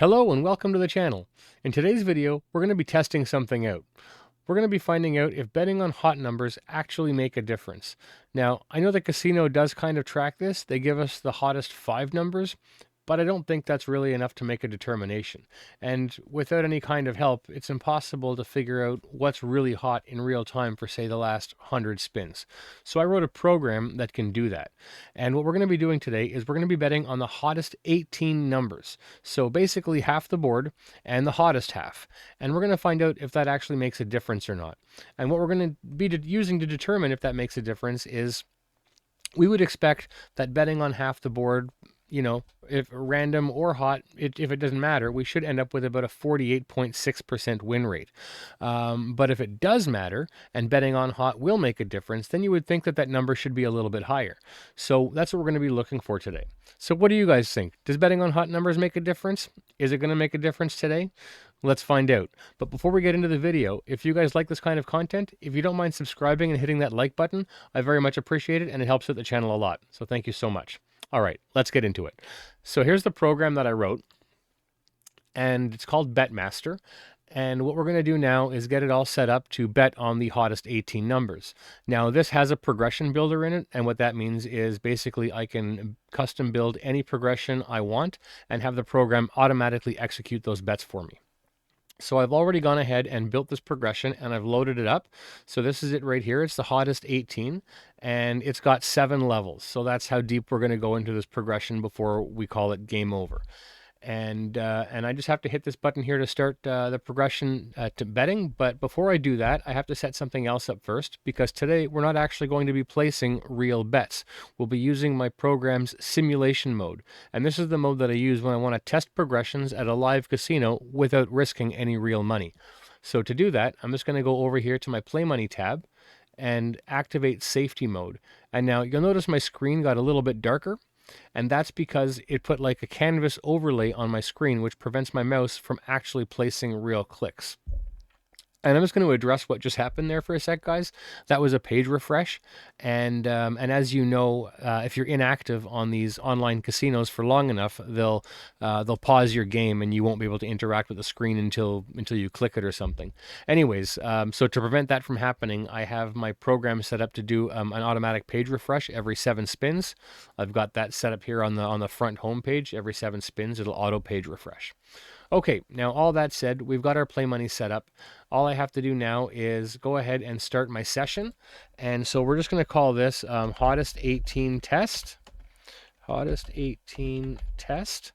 Hello and welcome to the channel. In today's video, we're going to be testing something out. We're going to be finding out if betting on hot numbers actually make a difference. Now, I know the casino does kind of track this. They give us the hottest 5 numbers, but I don't think that's really enough to make a determination. And without any kind of help, it's impossible to figure out what's really hot in real time for, say, the last 100 spins. So I wrote a program that can do that. And what we're going to be doing today is we're going to be betting on the hottest 18 numbers. So basically half the board and the hottest half. And we're going to find out if that actually makes a difference or not. And what we're going to be using to determine if that makes a difference is we would expect that betting on half the board, if random or hot, if it doesn't matter, we should end up with about a 48.6% win rate. But if it does matter and betting on hot will make a difference, then you would think that that number should be a little bit higher. So that's what we're going to be looking for today. So what do you guys think? Does betting on hot numbers make a difference? Is it going to make a difference today? Let's find out. But before we get into the video, if you guys like this kind of content, if you don't mind subscribing and hitting that like button, I very much appreciate it and it helps out the channel a lot. So thank you so much. All right, let's get into it. So here's the program that I wrote, and it's called BetMaster. And what we're going to do now is get it all set up to bet on the hottest 18 numbers. Now, this has a progression builder in it, and what that means is basically I can custom build any progression I want and have the program automatically execute those bets for me. So I've already gone ahead and built this progression and I've loaded it up. So this is it right here. It's the hottest 18 and it's got 7 levels. So that's how deep we're going to go into this progression before we call it game over. And I just have to hit this button here to start the progression to betting. But before I do that, I have to set something else up first, because today we're not actually going to be placing real bets. We'll be using my program's simulation mode. And this is the mode that I use when I want to test progressions at a live casino without risking any real money. So to do that, I'm just going to go over here to my Play Money tab and activate safety mode. And now you'll notice my screen got a little bit darker. And that's because it put like a canvas overlay on my screen, which prevents my mouse from actually placing real clicks. And I'm just going to address what just happened there for a sec, guys. That was a page refresh. And as you know, if you're inactive on these online casinos for long enough, they'll pause your game and you won't be able to interact with the screen until you click it or something. Anyways, so to prevent that from happening, I have my program set up to do an automatic page refresh every 7 spins. I've got that set up here on the front home page. Every 7 spins, it'll auto page refresh. Okay, now all that said, we've got our Play Money set up. All I have to do now is go ahead and start my session. And so we're just going to call this Hottest 18 Test. Hottest 18 Test.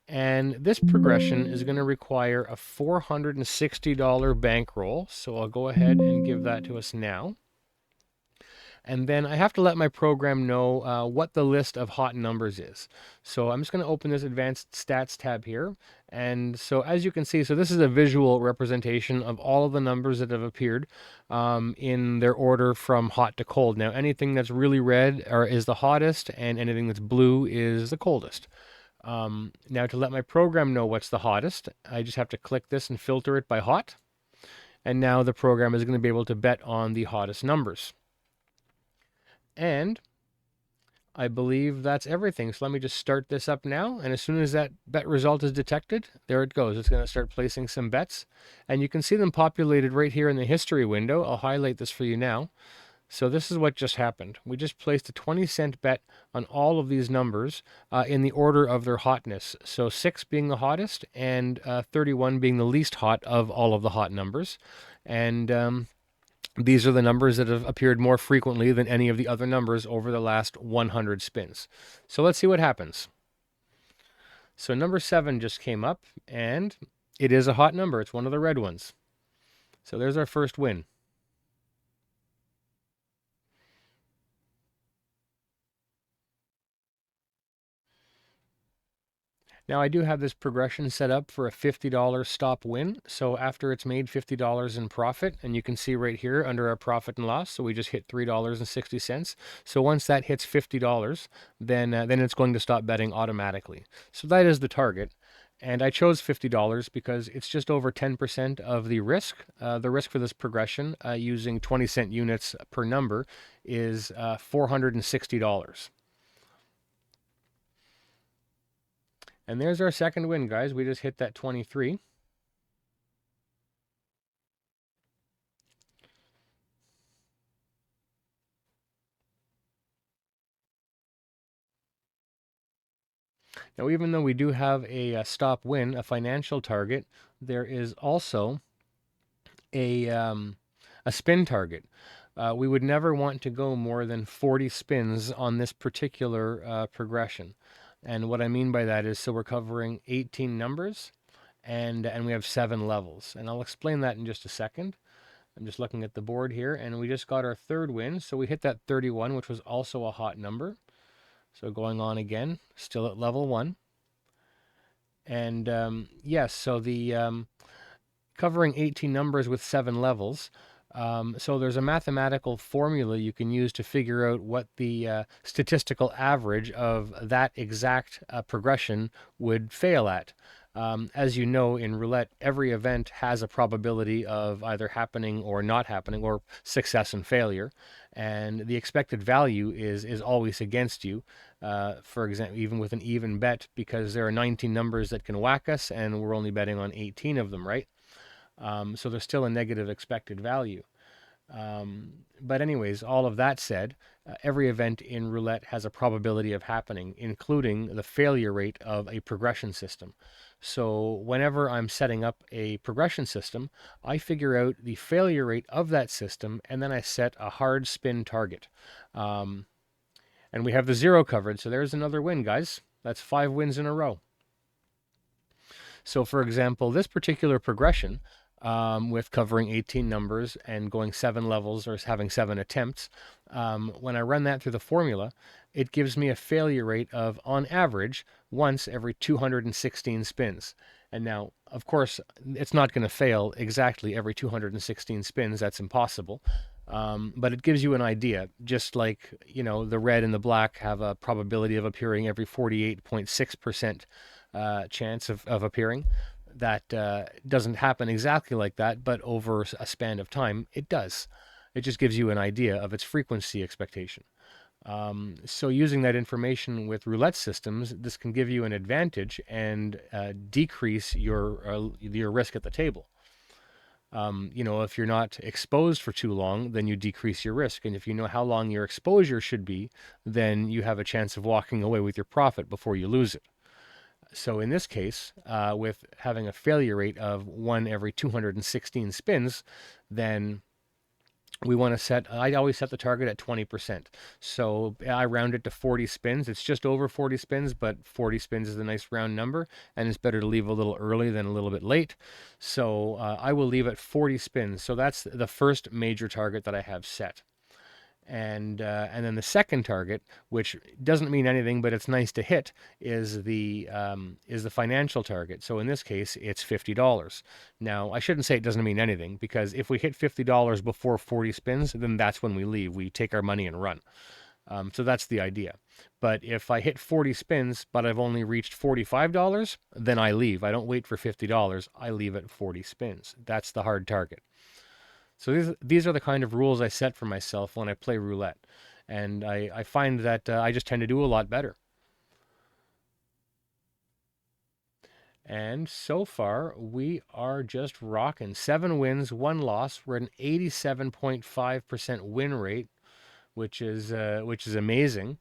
And this progression is going to require a $460 bankroll. So I'll go ahead and give that to us now. And then I have to let my program know what the list of hot numbers is. So I'm just going to open this advanced stats tab here. And so as you can see, so this is a visual representation of all of the numbers that have appeared in their order from hot to cold. Now, anything that's really red is the hottest, and anything that's blue is the coldest. Now, to let my program know what's the hottest, I just have to click this and filter it by hot. And now the program is going to be able to bet on the hottest numbers. And I believe that's everything. So let me just start this up now. And as soon as that bet result is detected, there it goes. It's going to start placing some bets. And you can see them populated right here in the history window. I'll highlight this for you now. So this is what just happened. We just placed a 20-cent bet on all of these numbers in the order of their hotness. So 6 being the hottest and 31 being the least hot of all of the hot numbers. And these are the numbers that have appeared more frequently than any of the other numbers over the last 100 spins. So let's see what happens. So number 7 just came up, and it is a hot number. It's one of the red ones. So there's our first win. Now I do have this progression set up for a $50 stop win. So after it's made $50 in profit, and you can see right here under our profit and loss, so we just hit $3.60. So once that hits $50, then it's going to stop betting automatically. So that is the target. And I chose $50 because it's just over 10% of the risk. The risk for this progression using 20-cent units per number is $460. And there's our second win, guys. We just hit that 23. Now, even though we do have a stop win, a financial target, there is also a, um, a spin target. We would never want to go more than 40 spins on this particular progression. And what I mean by that is, so we're covering 18 numbers and we have 7 levels. And I'll explain that in just a second. I'm just looking at the board here, and we just got our third win. So we hit that 31, which was also a hot number. So going on again, still at level 1. And yes, so the covering 18 numbers with 7 levels. So there's a mathematical formula you can use to figure out what the statistical average of that exact progression would fail at. As you know, in roulette, every event has a probability of either happening or not happening, or success and failure. And the expected value is always against you. For example, even with an even bet, because there are 19 numbers that can whack us, and we're only betting on 18 of them, right? So there's still a negative expected value. But anyways, all of that said, every event in roulette has a probability of happening, including the failure rate of a progression system. So whenever I'm setting up a progression system, I figure out the failure rate of that system, and then I set a hard spin target. And we have the 0 covered, so there's another win, guys. That's 5 wins in a row. So for example, this particular progression, with covering 18 numbers and going 7 levels or having 7 attempts, when I run that through the formula, it gives me a failure rate of, on average, once every 216 spins. And now, of course, it's not going to fail exactly every 216 spins. That's impossible. But it gives you an idea, just like, the red and the black have a probability of appearing every 48.6% chance of appearing. That doesn't happen exactly like that, but over a span of time, it does. It just gives you an idea of its frequency expectation. So using that information with roulette systems, this can give you an advantage and decrease your risk at the table. If you're not exposed for too long, then you decrease your risk. And if you know how long your exposure should be, then you have a chance of walking away with your profit before you lose it. So in this case, with having a failure rate of 1 every 216 spins, then we want to set, I always set the target at 20%. So I round it to 40 spins. It's just over 40 spins, but 40 spins is a nice round number, and it's better to leave a little early than a little bit late. So I will leave at 40 spins. So that's the first major target that I have set. And then the second target, which doesn't mean anything, but it's nice to hit, is the financial target. So in this case, it's $50. Now, I shouldn't say it doesn't mean anything, because if we hit $50 before 40 spins, then that's when we leave. We take our money and run. So that's the idea. But if I hit 40 spins, but I've only reached $45, then I leave. I don't wait for $50. I leave at 40 spins. That's the hard target. So these are the kind of rules I set for myself when I play roulette. And I find that I just tend to do a lot better. And so far, we are just rocking. 7 wins, 1 loss. We're at an 87.5% win rate, which is amazing.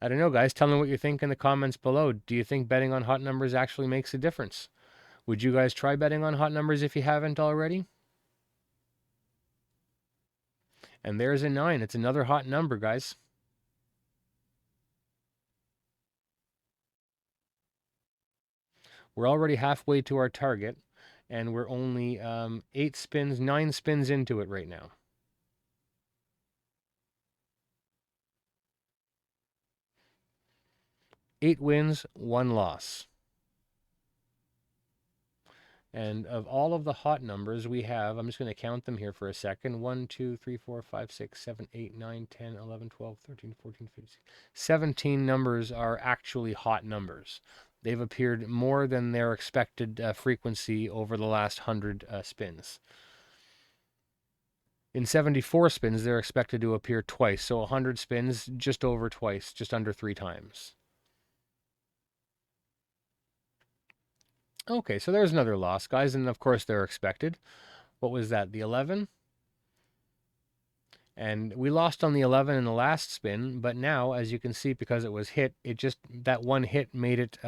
I don't know, guys. Tell me what you think in the comments below. Do you think betting on hot numbers actually makes a difference? Would you guys try betting on hot numbers if you haven't already? And there's a 9. It's another hot number, guys. We're already halfway to our target, and we're only 9 spins into it right now. Eight wins, 1 loss. And of all of the hot numbers we have, I'm just going to count them here for a second. 1, 2, 3, 4, 5, 6, 7, 8, 9, 10, 11, 12, 13, 14, 15, 17 numbers are actually hot numbers. They've appeared more than their expected frequency over the last 100 spins. In 74 spins, they're expected to appear twice. So 100 spins, just over twice, just under 3 times. Okay, so there's another loss, guys, and of course they're expected. What was that, the 11? And we lost on the 11 in the last spin, but now, as you can see, because it was hit, that one hit made it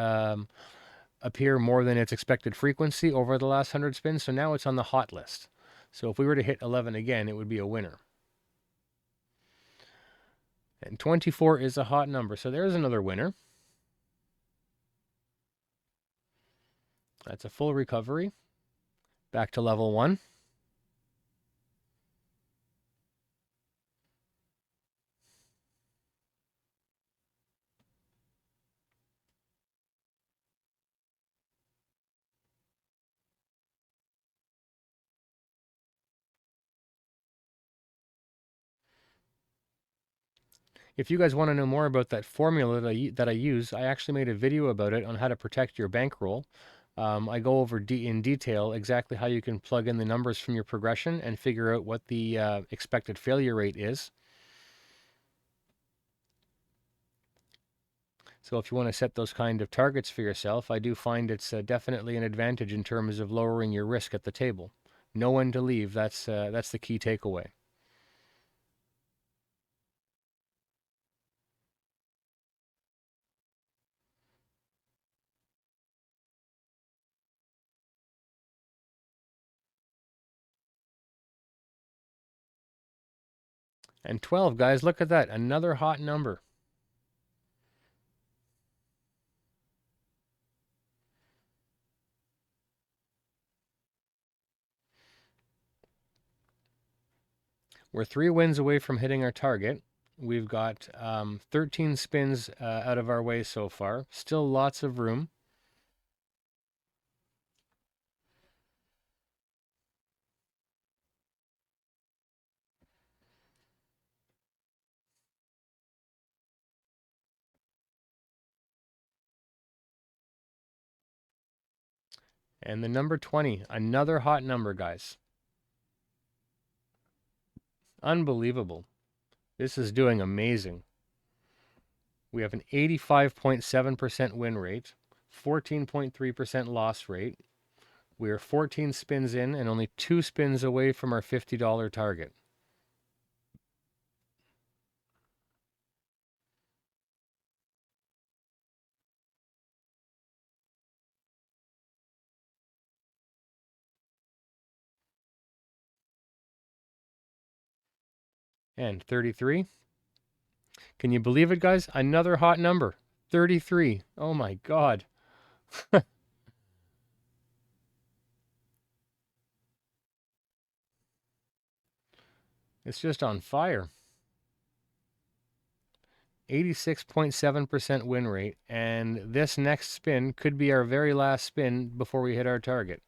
appear more than its expected frequency over the last 100 spins, so now it's on the hot list. So if we were to hit 11 again, it would be a winner. And 24 is a hot number, so there's another winner. That's a full recovery. Back to level 1. If you guys want to know more about that formula that I use, I actually made a video about it on how to protect your bankroll. I go over in detail exactly how you can plug in the numbers from your progression and figure out what the expected failure rate is. So if you want to set those kind of targets for yourself, I do find it's definitely an advantage in terms of lowering your risk at the table. Know when to leave. That's the key takeaway. And 12, guys, look at that. Another hot number. We're 3 wins away from hitting our target. We've got 13 spins out of our way so far. Still lots of room. And the number 20, another hot number, guys. Unbelievable. This is doing amazing. We have an 85.7% win rate, 14.3% loss rate. We are 14 spins in and only 2 spins away from our $50 target. And 33. Can you believe it, guys? Another hot number. 33. Oh my God. It's just on fire. 86.7% win rate, and this next spin could be our very last spin before we hit our target.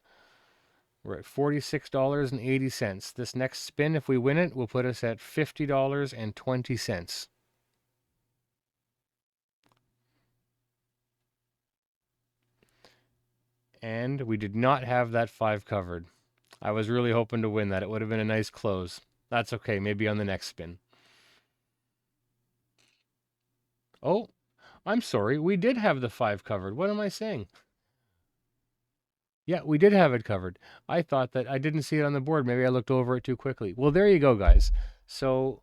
We're at $46.80. This next spin, if we win it, will put us at $50.20. And we did not have that 5 covered. I was really hoping to win that. It would have been a nice close. That's okay, maybe on the next spin. Oh, I'm sorry, we did have the 5 covered. What am I saying? Yeah, we did have it covered. I thought that I didn't see it on the board. Maybe I looked over it too quickly. Well, there you go, guys. So,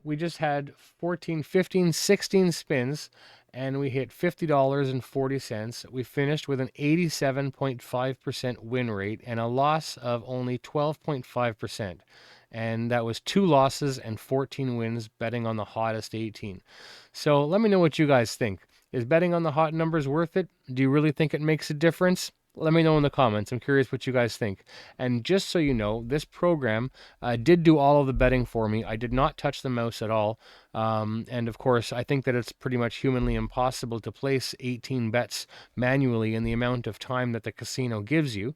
we just had 14, 15, 16 spins and we hit $50.40. We finished with an 87.5% win rate and a loss of only 12.5%. And that was 2 losses and 14 wins betting on the hottest 18. So let me know what you guys think. Is betting on the hot numbers worth it? Do you really think it makes a difference? Let me know in the comments. I'm curious what you guys think. And just so you know, this program did do all of the betting for me. I did not touch the mouse at all. And of course, I think that it's pretty much humanly impossible to place 18 bets manually in the amount of time that the casino gives you.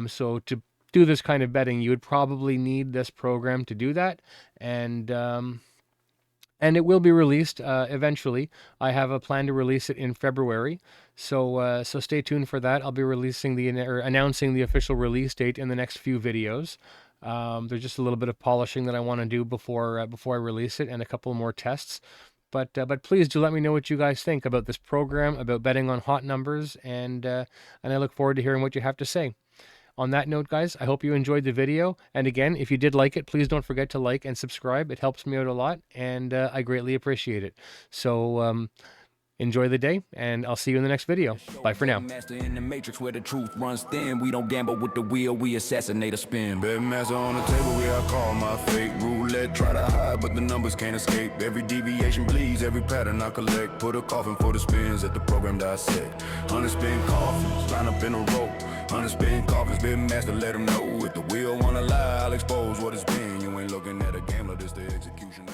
So to do this kind of betting, you would probably need this program to do that. And it will be released eventually. I have a plan to release it in February, so stay tuned for that. I'll be announcing the official release date in the next few videos. There's just a little bit of polishing that I want to do before I release it, and a couple more tests. But please do let me know what you guys think about this program, about betting on hot numbers, and I look forward to hearing what you have to say. On that note, guys, I hope you enjoyed the video. And again, if you did like it, please don't forget to like and subscribe. It helps me out a lot, and I greatly appreciate it. So enjoy the day, and I'll see you in the next video. Bye for now. Master in the matrix where the truth runs thin. We don't gamble with the wheel, we assassinate a spin. Bed master on the table, where I call my fate. Roulette, try to hide, but the numbers can't escape. Every deviation bleeds, every pattern I collect. Put a coffin for the spins that the program dissect. 100 spin coffins, line up in a row. 100 spin coffins, bed master, let them know. If the wheel wanna lie, I'll expose what it's been. You ain't looking at a gambler, this the execution.